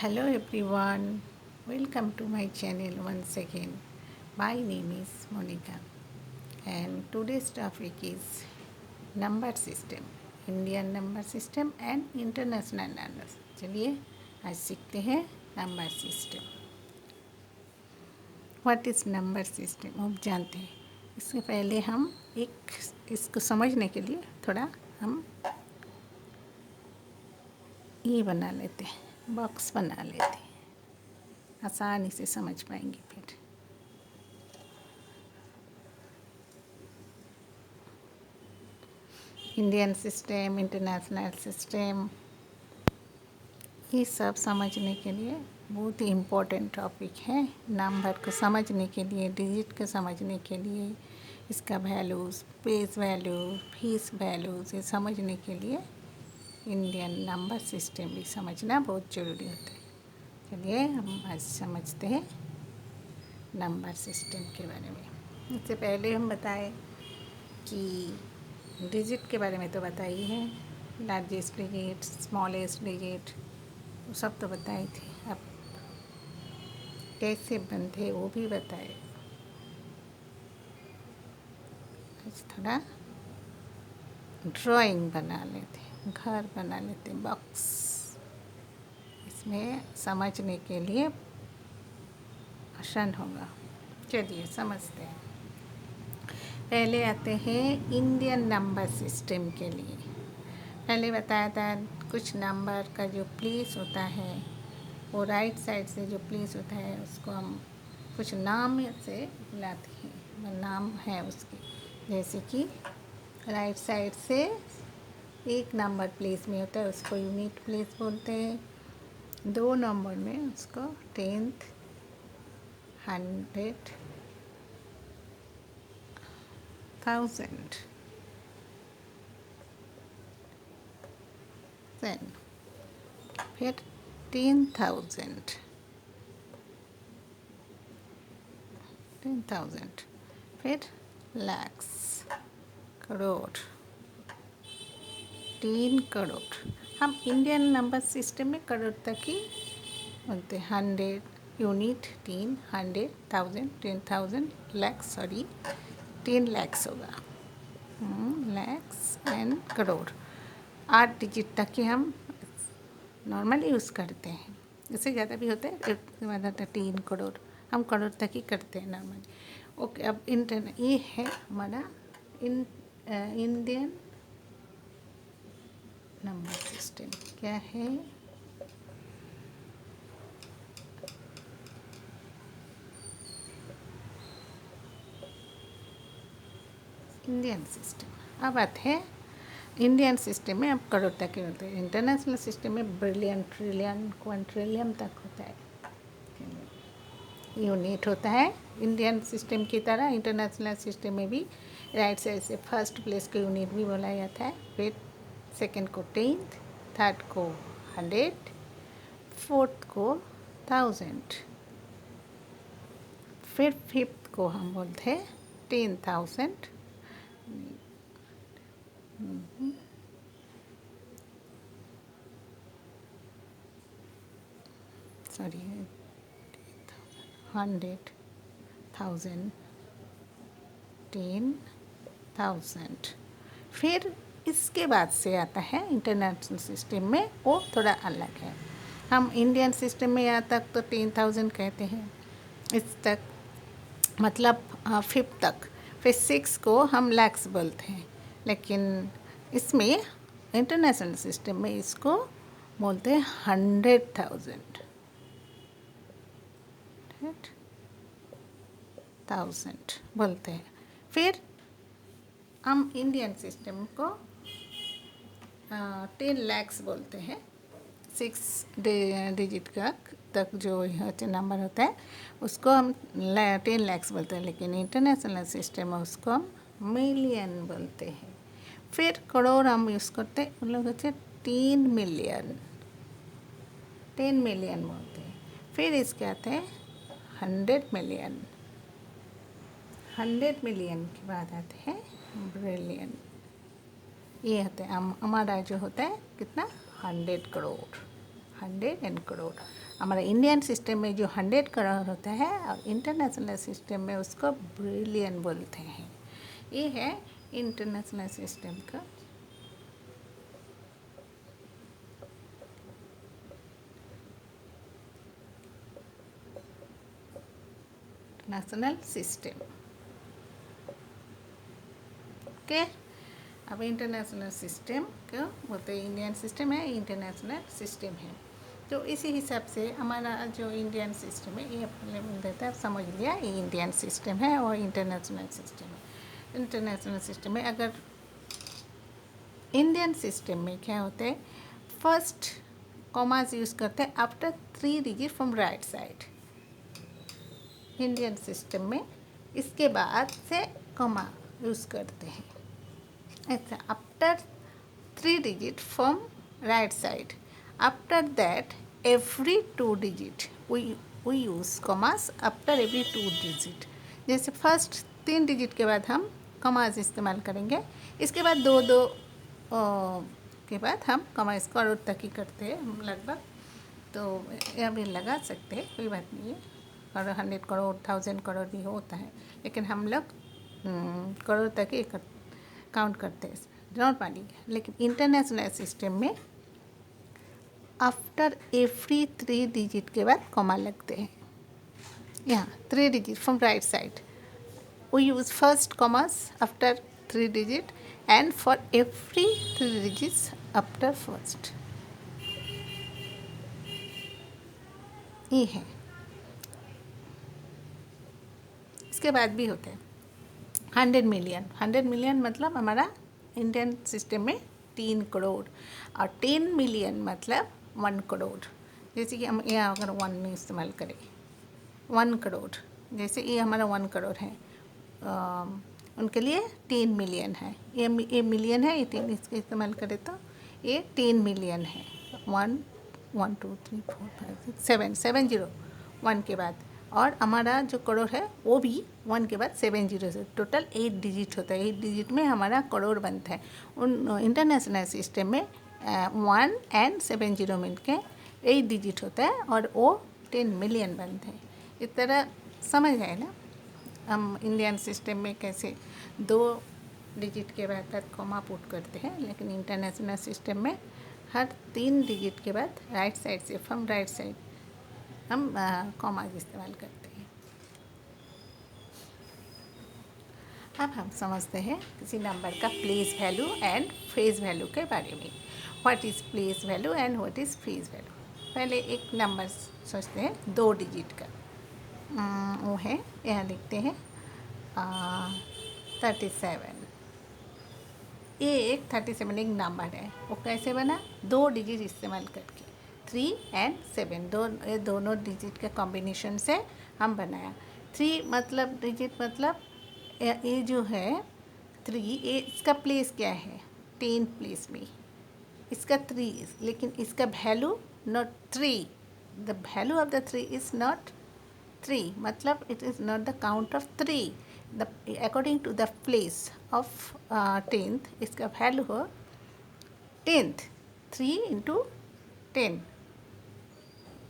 Hello everyone, welcome to my channel once again. My name is Monica and today's topic is number system, Indian number system and international numbers. चलिए आज सीखते हैं number system. What is number system आप जानते हैं. इससे पहले हम इसको समझने के लिए थोड़ा हम ये बना लेते हैं, बॉक्स बना लेते हैं, आसानी से समझ पाएंगे. फिर इंडियन सिस्टम, इंटरनेशनल सिस्टम, ये सब समझने के लिए बहुत ही इम्पोर्टेंट टॉपिक है. नंबर को समझने के लिए, डिजिट को समझने के लिए, इसका values, page value, fees values, ये समझने के लिए इंडियन नंबर सिस्टम भी समझना बहुत ज़रूरी होता है. चलिए हम आज समझते हैं नंबर सिस्टम के बारे में. इससे पहले हम बताएं कि डिजिट के बारे में तो बताई है, लार्जेस्ट डिजिट, स्मॉलेस्ट डिजिट, वो सब तो बताई थी. अब कैसे बनते वो भी बताए. आज थोड़ा ड्राइंग बना लेते, घर बना लेते, बॉक्स. इसमें समझने के लिए आसान होगा. चलिए समझते हैं. पहले आते हैं इंडियन नंबर सिस्टम के लिए. पहले बताया था कुछ नंबर का जो प्लेस होता है वो राइट साइड से जो प्लेस होता है उसको हम कुछ नाम से बुलाते हैं. नाम है उसके, जैसे कि राइट साइड से एक नंबर प्लेस में होता है उसको यूनिट प्लेस बोलते हैं. 2 नंबर में उसको 10th, 100, 1000. फिर 10,000, फिर lakhs, करोड़, 3 करोड़. हम इंडियन नंबर सिस्टम में करोड़ तक ही बोलते हैं. 100 यूनिट, 3, 100, 1000, 10,000, लैक्स, 10 लैक्स होगा. लैक्स एंड करोड़ 8 डिजिट तक ही हम नॉर्मली यूज़ करते हैं. इससे ज़्यादा भी होता है, इसके बाद आता है 3 करोड़. हम करोड़ तक ही करते हैं नॉर्मली. ओके, अब ये है हमारा इंडियन नंबर सिस्टम. क्या है? Indian system. अब आते हैं इंडियन सिस्टम में अब करोड़ तक ही होते हैं. इंटरनेशनल सिस्टम में बिलियन, ट्रिलियन, क्वांट्रिलियन तक होता है. यूनिट होता है. इंडियन सिस्टम की तरह इंटरनेशनल सिस्टम में भी राइट साइड से फर्स्ट प्लेस को यूनिट भी बोला जाता है. फिर सेकंड को 10th, थर्ड को 100, फोर्थ को 1000, फिर फिफ्थ को हम बोलते हैं 10,000. सॉरी, 100, 1000, 10,000. फिर इसके बाद से आता है इंटरनेशनल सिस्टम में, वो थोड़ा अलग है. हम इंडियन सिस्टम में यहाँ तक तो 10,000 कहते हैं. इस तक मतलब 5 तक. फिर 6 को हम लैक्स बोलते हैं. लेकिन इसमें इंटरनेशनल सिस्टम में इसको बोलते हैं 100,000. 100,000 बोलते हैं. फिर हम इंडियन सिस्टम को 10 लैक्स बोलते हैं. 6 डिजिट का तक जो नंबर होता है उसको हम 10 लैक्स बोलते हैं. लेकिन इंटरनेशनल सिस्टम में उसको हम मिलियन बोलते हैं. फिर करोड़ हम यूज़ करते हैं, उन लोग होते हैं 3 मिलियन, 10 मिलियन बोलते हैं. फिर इसके आते हैं 100 मिलियन. 100 मिलियन के बाद आते हैं ब्रिलियन. ये होते हैं हमारा जो होता है कितना, 100 करोड़. 100 एंड करोड़। हमारा इंडियन सिस्टम में जो 100 करोड़ होता है और इंटरनेशनल सिस्टम में उसको बिलियन बोलते हैं। ये है इंटरनेशनल सिस्टम का नेशनल सिस्टम। ओके, अब इंटरनेशनल सिस्टम का बोलते हैं इंडियन सिस्टम है, इंटरनेशनल सिस्टम है। तो इसी हिसाब से हमारा जो इंडियन सिस्टम है ये अपने देता है, समझ लिया ये इंडियन सिस्टम है और इंटरनेशनल सिस्टम है। इंटरनेशनल सिस्टम में अगर इंडियन सिस्टम में क्या होता है, फर्स्ट कॉमास यूज़ करते हैं after 3 digit from right side. Indian system में इसके बाद से कॉमा यूज़ करते हैं। अच्छा, after 3 digit from right side, after that every 2 digit we use commas after every 2 digit। जैसे फर्स्ट 3 डिजिट के बाद हम कॉमास इस्तेमाल करेंगे, इसके बाद दो के बाद हम कॉमास करोड़ तक ही करते हैं हम लगभग। तो यह भी लगा सकते हैं, कोई बात नहीं है, और 100 करोड़ 1000 करोड़ भी होता है, लेकिन हम लोग करोड़ तक ही काउंट करते हैं, डोंट मानिए। लेकिन इंटरनेशनल सिस्टम में आफ्टर एवरी 3 डिजिट के बाद कॉमा लगते हैं। यहाँ 3 digit from right side we use first commas after 3 digit and for every 3 digits after first. ये है, इसके बाद भी होते हैं 100 मिलियन। 100 मिलियन मतलब हमारा इंडियन सिस्टम में 3 करोड़, और 10 मिलियन मतलब 1 करोड़। जैसे कि हम यहाँ अगर 1 में इस्तेमाल करें 1 करोड़, जैसे ये हमारा 1 करोड़ है, उनके लिए 10 मिलियन है। ये मिलियन है, ये 10 इसके इस्तेमाल करें तो ये 10 मिलियन है। 1 1 2 3 4 5 6 7 7 0 1 के बाद, और हमारा जो करोड़ है वो भी 1 के बाद 7 जीरो से टोटल 8 डिजिट होता है। 8 डिजिट में हमारा करोड़ बनता है। उन इंटरनेशनल सिस्टम में 1 एंड 7 जीरो मिल के 8 डिजिट होता है और वो 10 मिलियन बनते हैं। इस तरह समझ आए ना हम इंडियन सिस्टम में कैसे 2 डिजिट के बाद कॉमा पुट करते हैं, लेकिन इंटरनेशनल सिस्टम में हर 3 डिजिट के बाद राइट साइड से फ्रॉम राइट साइड हम कॉमा इस्तेमाल करते हैं। अब हम समझते हैं किसी नंबर का place value and phase value के बारे में। What is place value and what is phase value. पहले एक नंबर सोचते हैं 2 डिजिट का, वो है, यहाँ लिखते हैं 37। ये एक 37 एक नंबर है, वो कैसे बना, 2 डिजिट इस्तेमाल करके 3 एंड 7 ये दोनों डिजिट के कॉम्बिनेशन से हम बनाया। 3 मतलब डिजिट मतलब ये जो है 3, ये इसका प्लेस क्या है 10 प्लेस में, इसका 3, लेकिन इसका value not 3, the value of the 3 is not 3, मतलब it is not the count of 3, the according to the place of 10th इसका वैल्यू हो 10th 3 इंटू 10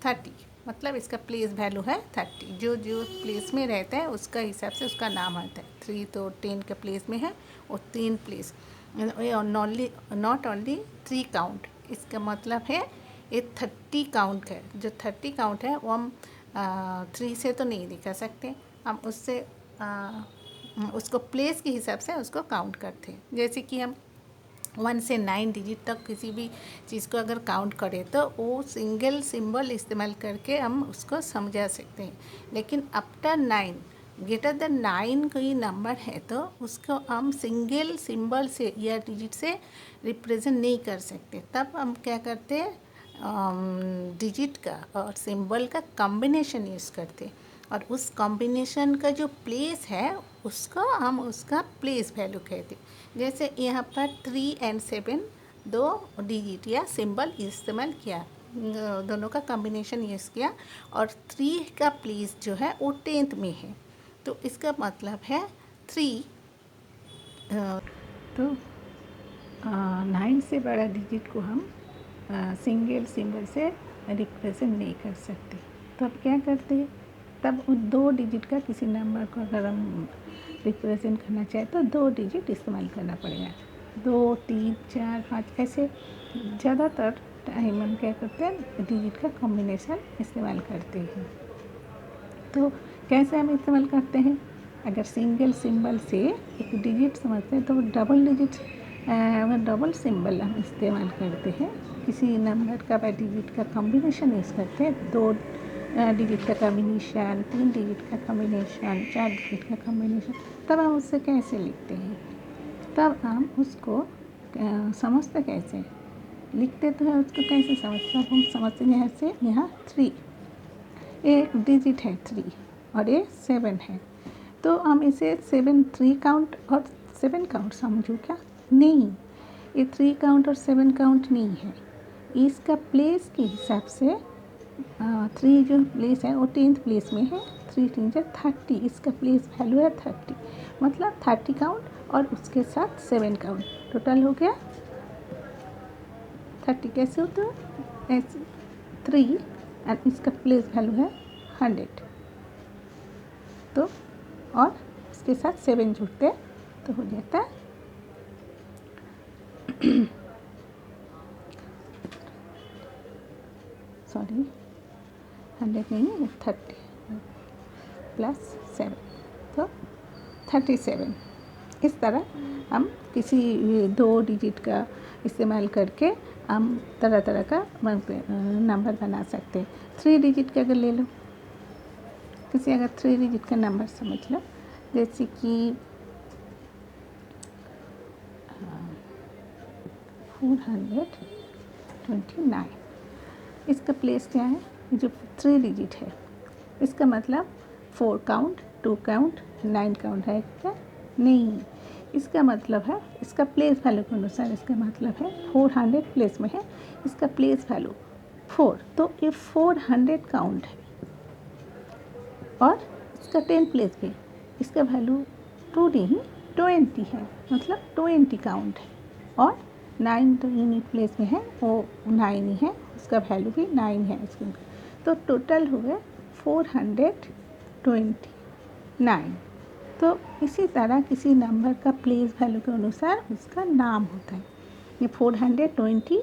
30, मतलब इसका प्लेस वैल्यू है 30। जो जो प्लेस में रहता है उसका हिसाब से उसका नाम आता है। 3 तो 10 के प्लेस में है, और 3 प्लेस नॉट ओनली 3 काउंट, इसका मतलब है ये 30 काउंट है। जो 30 काउंट है वो हम 3 से तो नहीं दिखा सकते, हम उससे उसको प्लेस के हिसाब से उसको काउंट करते हैं। जैसे कि हम 1 से 9 डिजिट तक किसी भी चीज़ को अगर काउंट करें तो वो सिंगल सिंबल इस्तेमाल करके हम उसको समझा सकते हैं, लेकिन आफ्टर 9 ग्रेटर देन 9 कोई नंबर है तो उसको हम सिंगल सिंबल से या डिजिट से रिप्रेजेंट नहीं कर सकते। तब हम क्या करते हैं, डिजिट का और सिंबल का कॉम्बिनेशन यूज़ करते हैं, और उस कॉम्बिनेशन का जो प्लेस है उसको हम उसका प्लेस वैल्यू कहते हैं। जैसे यहाँ पर 3 एंड 7 2 डिजिट या सिंबल इस्तेमाल किया, दोनों का कॉम्बिनेशन यूज़ किया, और 3 का प्लेस जो है वो 10th में है, तो इसका मतलब है 3। तो 9 से बड़ा डिजिट को हम सिंगल सिंबल से रिप्रेजेंट नहीं कर सकते। तो अब क्या करते हैं, तब 2 डिजिट का किसी नंबर को अगर हम रिप्रेजेंट करना चाहें तो 2 डिजिट इस्तेमाल करना पड़ेगा। 2, 3, 4, 5 ऐसे ज़्यादातर टाइम हम क्या करते हैं, डिजिट का कॉम्बिनेशन इस्तेमाल करते हैं। तो कैसे हम इस्तेमाल करते हैं, अगर सिंगल सिंबल से एक डिजिट समझते हैं तो डबल डिजिट डबल सिंबल हम इस्तेमाल करते हैं। किसी नंबर का व डिजिट का कॉम्बिनेशन यूज़ करते हैं। 2 डिजिट का कॉम्बिनेशन, 3 डिजिट का कॉम्बिनेशन, 4 डिजिट का कॉम्बिनेशन, तब हम उससे कैसे लिखते हैं, तब हम उसको समझते कैसे, लिखते तो है उसको कैसे समझते हैं, हम समझते हैं ऐसे। यहाँ 3 एक डिजिट है 3 और ये 7 है, तो हम इसे 7 3 काउंट और 7 काउंट समझूँ क्या, नहीं, ये 3 काउंट और 7 काउंट नहीं है। इसका प्लेस के हिसाब से 3 जो प्लेस है वो 10th प्लेस में है। 3 3 30, इसका प्लेस वैल्यू है 30, मतलब 30 काउंट और उसके साथ 7 काउंट, टोटल हो गया 30। कैसे होता है, ऐसे 3 और इसका प्लेस वैल्यू है 100, तो और इसके साथ 7 जुड़ते हैं तो हो जाता है सॉरी 100 नहीं है, 30 प्लस 7 तो 37। इस तरह हम किसी 2 डिजिट का इस्तेमाल करके हम तरह तरह का नंबर बना सकते हैं। 3 डिजिट का अगर ले लो, किसी अगर 3 डिजिट का नंबर समझ लो, जैसे कि 429, इसका प्लेस क्या है, जो 3 डिजिट है, इसका मतलब 4 काउंट, 2 काउंट, 9 काउंट है क्या, नहीं, इसका मतलब है, इसका प्लेस वैल्यू के अनुसार इसका मतलब है 400 प्लेस में है, इसका प्लेस वैल्यू 4, तो ये 400 काउंट है और इसका 10 प्लेस पे इसका वैल्यू 2 नहीं 20 है, मतलब 20 काउंट है और 9 तो यूनिट प्लेस में है, वो 9 ही है, उसका वैल्यू भी 9 है इसके, तो टोटल हो गया 429। तो इसी तरह किसी नंबर का प्लेस वैल्यू के अनुसार उसका नाम होता है। ये 429,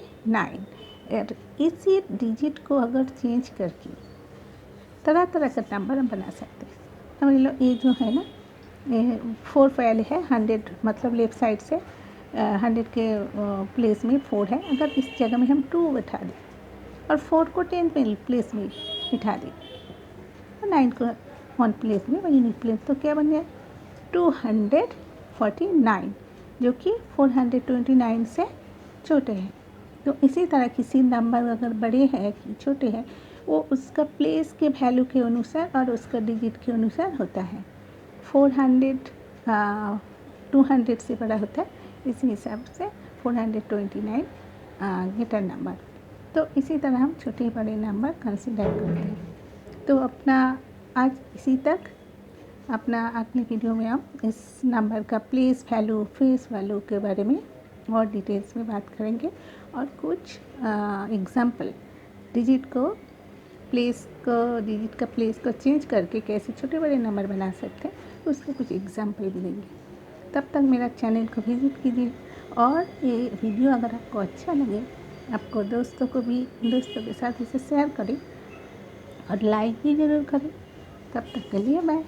और इसी डिजिट को अगर चेंज करके तरह तरह का नंबर हम बना सकते हैं। समझ लो ये जो है ना, ये 4 पहले है, 100 मतलब लेफ़्ट साइड से 100 के प्लेस में 4 है, अगर इस जगह में हम 2 बैठा दें और 4 को 10 प्लेस में बिठा दें और 9 को 1 प्लेस में वही यूनिट प्लेस, तो क्या बन जाए 249, जो कि 429 से छोटे हैं। तो इसी तरह किसी नंबर अगर बड़े हैं कि छोटे हैं, वो उसका प्लेस के वैल्यू के अनुसार और उसका डिजिट के अनुसार होता है। 200 से बड़ा होता है, इसी हिसाब से 429 ग्रेटर नंबर। तो इसी तरह हम छोटे बड़े नंबर कंसिडर करते हैं। तो अपना आज इसी तक, अपना अगले वीडियो में हम इस नंबर का प्लेस वैल्यू, फेस वैल्यू के बारे में और डिटेल्स में बात करेंगे और कुछ एग्जाम्पल डिजिट का प्लेस को चेंज करके कैसे छोटे बड़े नंबर बना सकते हैं, उसके कुछ एग्जाम्पल भी देंगे। तब तक मेरा चैनल को विज़िट कीजिए और ये वीडियो अगर आपको अच्छा लगे, आपको दोस्तों के साथ इसे शेयर करें और लाइक भी ज़रूर करें। तब तक के लिए बाय।